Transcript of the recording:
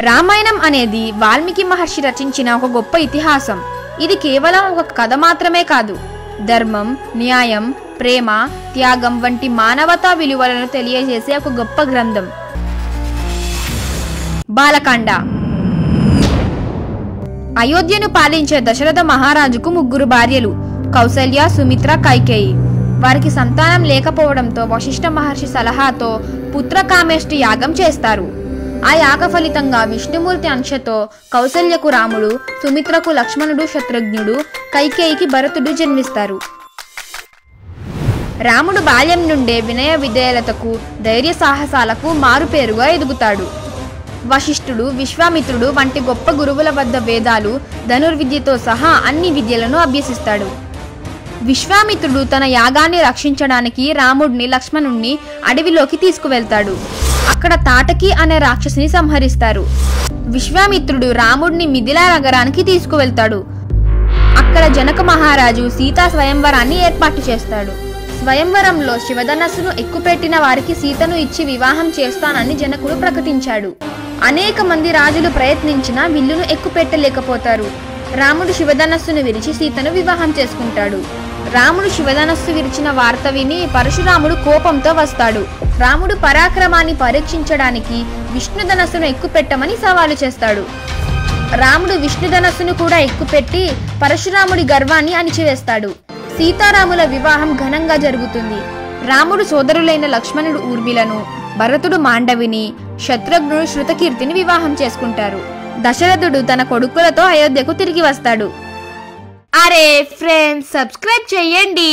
రామాయణం అనేది వాల్మీకి మహర్షి రచించిన ఒక గొప్ప ఇతిహాసం. ఇది కేవలం ఒక కథ మాత్రమే కాదు, ధర్మం, న్యాయం, ప్రేమ, త్యాగం వంటి మానవతా విలువలను తెలియజేసే ఒక గొప్ప గ్రంథం. బాలకాండ. అయోధ్యను పాలించే దశరథ మహారాజుకు 3 భార్యలు, కౌసల్య, సుమిత్ర, కైకేయి. వారికి సంతానం లేకపోవడంతో వశిష్ఠ మహర్షి సలహాతో పుత్రకామేష్టి యాగం చేస్తారు. ఆ యాగ ఫలితంగా విష్ణుమూర్తి అంశతో కౌసల్యకు రాముడు, సుమిత్రకు లక్ష్మణుడు, శత్రుఘ్నుడు, కైకేయికి భరతుడు జన్మిస్తారు. రాముడు బాల్యం నుండే వినయ విధేయతకు, ధైర్య సాహసాలకు మారుపేరుగా ఎదుగుతాడు. వశిష్ఠుడు, విశ్వామిత్రుడు వంటి గొప్ప గురువుల వద్ద వేదాలు, ధనుర్విద్యతో సహా అన్ని విద్యలను అభ్యసిస్తాడు. విశ్వామిత్రుడు తన యాగాన్ని రక్షించడానికి రాముడిని, లక్ష్మణుణ్ణి అడవిలోకి తీసుకువెళ్తాడు. అక్కడ తాటకి అనే రాక్షసిని సంహరిస్తారు. విశ్వామిత్రుడు రాముడిని మిథిలా నగరానికి తీసుకువెళ్తాడు. అక్కడ జనక మహారాజు సీతా స్వయంవరాన్ని ఏర్పాటు చేస్తాడు. స్వయంవరంలో శివధనస్సును ఎక్కుపెట్టిన వారికి సీతను ఇచ్చి వివాహం చేస్తానని జనకుడు ప్రకటించాడు. అనేక మంది రాజులు ప్రయత్నించినా విల్లును ఎక్కుపెట్టలేకపోతారు. రాముడు శివధనస్సును విరిచి సీతను వివాహం చేసుకుంటాడు. రాముడు శివధనస్సు విరిచిన వార్త విని పరశురాముడు కోపంతో వస్తాడు. రాముడు పరాక్రమాన్ని పరీక్షించడానికి విష్ణుధనస్సును ఎక్కుపెట్టమని సవాలు చేస్తాడు. రాముడు విష్ణుధనస్సును కూడా ఎక్కుపెట్టి పరశురాముడి గర్వాన్ని అణిచివేస్తాడు. సీతారాముల వివాహం ఘనంగా జరుగుతుంది. రాముడు సోదరులైన లక్ష్మణుడు ఊర్మిలను, భరతుడు మాండవిని, శత్రుఘ్నుడు శృతకీర్తిని వివాహం చేసుకుంటారు. దశరథుడు తన కొడుకులతో అయోధ్యకు తిరిగి వస్తాడు. అరే ఫ్రెండ్స్, సబ్స్క్రైబ్ చేయండి.